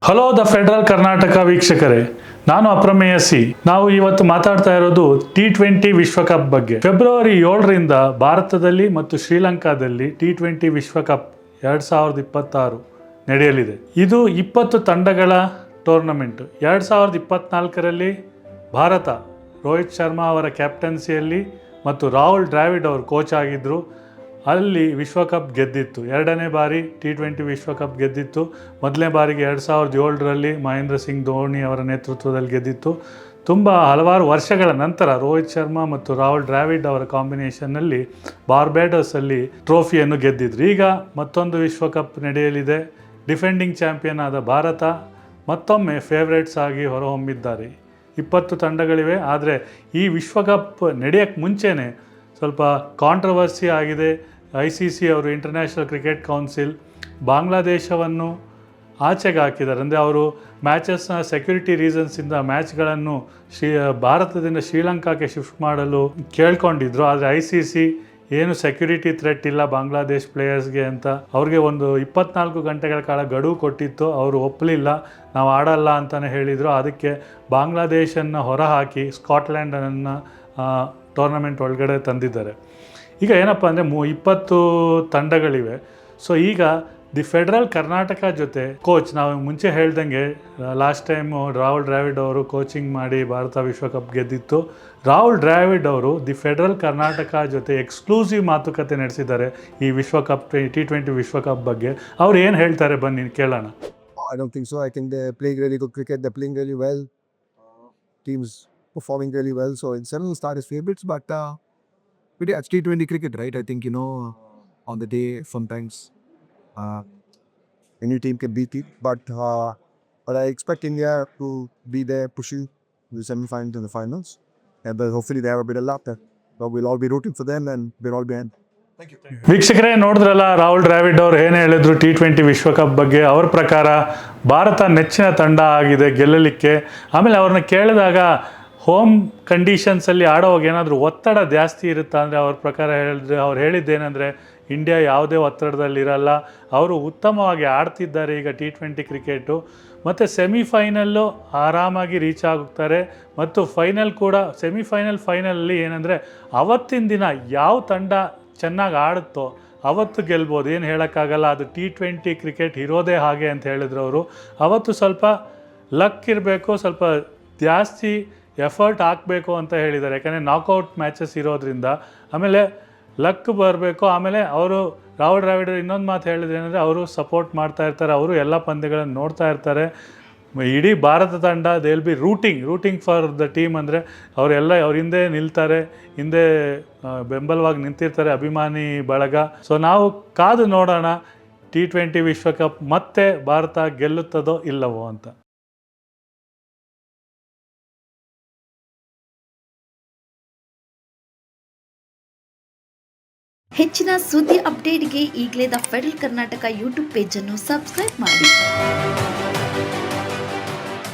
Hello the federal Karnataka ವೀಕ್ಷಕರೇ, ನಾನು ಅಪ್ರಮೇಯ C. ನಾವು ಇವತ್ತು ಮಾತಾಡ್ತಾ ಇರೋದು T20 ವಿಶ್ವಕಪ್ ಬಗ್ಗೆ. ಫೆಬ್ರವರಿ 7ರಿಂದ ಭಾರತದಲ್ಲಿ ಮತ್ತು ಶ್ರೀಲಂಕಾದಲ್ಲಿ T20 ವಿಶ್ವಕಪ್ 2026 ನಡೆಯಲಿದೆ. ಇದು 20 ತಂಡಗಳ ಟೂರ್ನಮೆಂಟ್. 2024ರಲ್ಲಿ ಭಾರತ ರೋಹಿತ್ ಶರ್ಮಾ ಅವರ ಕ್ಯಾಪ್ಟನ್ಸಿಯಲ್ಲಿ ಮತ್ತು ರಾಹುಲ್ ದ್ರಾವಿಡ್ ಅವರು ಕೋಚ್ ಆಗಿದ್ದರು. ಅಲ್ಲಿ ವಿಶ್ವಕಪ್ ಗೆದ್ದಿತ್ತು. ಎರಡನೇ ಬಾರಿ T20 ವಿಶ್ವಕಪ್ ಗೆದ್ದಿತ್ತು. ಮೊದಲನೇ ಬಾರಿಗೆ 2007ರಲ್ಲಿ ಮಹೇಂದ್ರ ಸಿಂಗ್ ಧೋನಿ ಅವರ ನೇತೃತ್ವದಲ್ಲಿ ಗೆದ್ದಿತ್ತು. ತುಂಬ ಹಲವಾರು ವರ್ಷಗಳ ನಂತರ ರೋಹಿತ್ ಶರ್ಮಾ ಮತ್ತು ರಾಹುಲ್ ದ್ರಾವಿಡ್ ಅವರ ಕಾಂಬಿನೇಷನ್ನಲ್ಲಿ ಬಾರ್ಬೆಡೋಸಲ್ಲಿ ಟ್ರೋಫಿಯನ್ನು ಗೆದ್ದಿದ್ರು. ಈಗ ಮತ್ತೊಂದು ವಿಶ್ವಕಪ್ ನಡೆಯಲಿದೆ. ಡಿಫೆಂಡಿಂಗ್ ಚಾಂಪಿಯನ್ ಆದ ಭಾರತ ಮತ್ತೊಮ್ಮೆ ಫೇವ್ರೇಟ್ಸ್ ಆಗಿ ಹೊರಹೊಮ್ಮಿದ್ದಾರೆ. 20 ತಂಡಗಳಿವೆ. ಆದರೆ ಈ ವಿಶ್ವಕಪ್ ನಡೆಯೋಕ್ಕೆ ಮುಂಚೆನೇ ಸ್ವಲ್ಪ ಕಾಂಟ್ರವರ್ಸಿ ಆಗಿದೆ. ICC ಅವರು, ಇಂಟರ್ನ್ಯಾಷನಲ್ ಕ್ರಿಕೆಟ್ ಕೌನ್ಸಿಲ್, ಬಾಂಗ್ಲಾದೇಶವನ್ನು ಆಚೆಗೆ ಹಾಕಿದ್ದಾರೆ. ಅಂದರೆ ಅವರು ಮ್ಯಾಚಸ್ನ ಸೆಕ್ಯೂರಿಟಿ ರೀಸನ್ಸಿಂದ ಮ್ಯಾಚ್ಗಳನ್ನು ಭಾರತದಿಂದ ಶ್ರೀಲಂಕಾಕ್ಕೆ ಶಿಫ್ಟ್ ಮಾಡಲು ಕೇಳ್ಕೊಂಡಿದ್ರು. ಆದರೆ ICC ಏನು ಸೆಕ್ಯೂರಿಟಿ ಥ್ರೆಟ್ ಇಲ್ಲ ಬಾಂಗ್ಲಾದೇಶ್ ಪ್ಲೇಯರ್ಸ್ಗೆ ಅಂತ ಅವ್ರಿಗೆ ಒಂದು 24 ಗಂಟೆಗಳ ಕಾಲ ಗಡುವು ಕೊಟ್ಟಿತ್ತು. ಅವರು ಒಪ್ಪಲಿಲ್ಲ, ನಾವು ಆಡಲ್ಲ ಅಂತಲೇ ಹೇಳಿದರು. ಅದಕ್ಕೆ ಬಾಂಗ್ಲಾದೇಶನ್ನು ಹೊರಹಾಕಿ ಸ್ಕಾಟ್ಲ್ಯಾಂಡನ್ನು ಟೂರ್ನಮೆಂಟ್ ಒಳಗಡೆ ತಂದಿದ್ದಾರೆ. ಈಗ ಏನಪ್ಪ ಅಂದರೆ 20 ತಂಡಗಳಿವೆ. ಸೊ ಈಗ ದಿ ಫೆಡರಲ್ ಕರ್ನಾಟಕ ಜೊತೆ ಕೋಚ್, ನಾವು ಮುಂಚೆ ಹೇಳ್ದಂಗೆ ಲಾಸ್ಟ್ ಟೈಮು ರಾಹುಲ್ ದ್ರಾವಿಡ್ ಅವರು ಕೋಚಿಂಗ್ ಮಾಡಿ ಭಾರತ ವಿಶ್ವಕಪ್ ಗೆದ್ದಿತ್ತು. ರಾಹುಲ್ ದ್ರಾವಿಡ್ ಅವರು ದಿ ಫೆಡರಲ್ ಕರ್ನಾಟಕ ಜೊತೆ ಎಕ್ಸ್ಕ್ಲೂಸಿವ್ ಮಾತುಕತೆ ನಡೆಸಿದ್ದಾರೆ ಈ ವಿಶ್ವಕಪ್ T20 ವಿಶ್ವಕಪ್ ಬಗ್ಗೆ. ಅವ್ರು ಏನು ಹೇಳ್ತಾರೆ ಬನ್ನಿ ಕೇಳೋಣ. I don't think so. I think they're playing really good cricket. They're playing really well. Teams performing really well. So in general, start as favorites. But it's T20 cricket, right? I think, on the day, sometimes any team can beat it. But I expect India to be there pushing the semi-finals and the finals. And but hopefully they have a bit of luck. So we'll all be rooting for them and we're all behind. ವೀಕ್ಷಕರೇ, ನೋಡಿದ್ರಲ್ಲ ರಾಹುಲ್ ದ್ರಾವಿಡ್ ಅವರು ಏನು ಹೇಳಿದ್ರು T20 ವಿಶ್ವಕಪ್ ಬಗ್ಗೆ. ಅವ್ರ ಪ್ರಕಾರ ಭಾರತ ನೆಚ್ಚಿನ ತಂಡ ಆಗಿದೆ ಗೆಲ್ಲಲಿಕ್ಕೆ. ಆಮೇಲೆ ಅವ್ರನ್ನ ಕೇಳಿದಾಗ ಹೋಮ್ ಕಂಡೀಷನ್ಸಲ್ಲಿ ಆಡೋವಾಗ ಏನಾದರೂ ಒತ್ತಡ ಜಾಸ್ತಿ ಇರುತ್ತಾ ಅಂದರೆ ಅವ್ರ ಪ್ರಕಾರ ಅವ್ರು ಹೇಳಿದ್ದೇನೆಂದರೆ ಇಂಡಿಯಾ ಯಾವುದೇ ಒತ್ತಡದಲ್ಲಿರಲ್ಲ, ಅವರು ಉತ್ತಮವಾಗಿ ಆಡ್ತಿದ್ದಾರೆ ಈಗ T20 ಕ್ರಿಕೆಟು. ಮತ್ತು ಸೆಮಿಫೈನಲ್ಲು ಆರಾಮಾಗಿ ರೀಚ್ ಆಗುತ್ತಾರೆ. ಮತ್ತು ಫೈನಲ್ ಕೂಡ, ಫೈನಲಲ್ಲಿ ಏನಂದರೆ ಅವತ್ತಿನ ದಿನ ಯಾವ ತಂಡ ಚೆನ್ನಾಗಿ ಆಡುತ್ತೋ ಅವತ್ತು ಗೆಲ್ಬೋದು, ಏನು ಹೇಳೋಕ್ಕಾಗಲ್ಲ. ಅದು T20 ಕ್ರಿಕೆಟ್ ಇರೋದೇ ಹಾಗೆ ಅಂತ ಹೇಳಿದ್ರು ಅವರು. ಅವತ್ತು ಸ್ವಲ್ಪ ಲಕ್ ಇರಬೇಕು, ಸ್ವಲ್ಪ ಜಾಸ್ತಿ ಎಫರ್ಟ್ ಹಾಕಬೇಕು ಅಂತ ಹೇಳಿದ್ದಾರೆ. ಯಾಕಂದರೆ ನಾಕೌಟ್ ಮ್ಯಾಚಸ್ ಇರೋದ್ರಿಂದ ಆಮೇಲೆ ಲಕ್ ಬರಬೇಕು. ಆಮೇಲೆ ಅವರು ರಾಹುಲ್ ದ್ರಾವಿಡ್ ಇನ್ನೊಂದು ಮಾತು ಹೇಳಿದ್ರೆ ಏನಂದರೆ ಅವರು ಸಪೋರ್ಟ್ ಮಾಡ್ತಾ ಇರ್ತಾರೆ, ಅವರು ಎಲ್ಲ ಪಂದ್ಯಗಳನ್ನು ನೋಡ್ತಾ ಇರ್ತಾರೆ. ಇಡೀ ಭಾರತ ತಂಡ they will be rooting for the team. ಅಂದರೆ ಅವರೆಲ್ಲ ಅವ್ರ ಹಿಂದೆ ನಿಲ್ತಾರೆ, ಹಿಂದೆ ಬೆಂಬಲವಾಗಿ ನಿಂತಿರ್ತಾರೆ ಅಭಿಮಾನಿ ಬಳಗ. ಸೊ ನಾವು ಕಾದು ನೋಡೋಣ T20 ವಿಶ್ವಕಪ್ ಮತ್ತೆ ಭಾರತ ಗೆಲ್ಲುತ್ತದೋ ಇಲ್ಲವೋ ಅಂತ. ಹೆಚ್ಚಿನ ಸುದ್ದಿ ಅಪ್ಡೇಟ್ಗೆ ಈಗಲೇ ದ ಫೆಡರಲ್ ಕರ್ನಾಟಕ ಯೂಟ್ಯೂಬ್ ಪೇಜನ್ನು ಸಬ್ಸ್ಕ್ರೈಬ್ ಮಾಡಿ.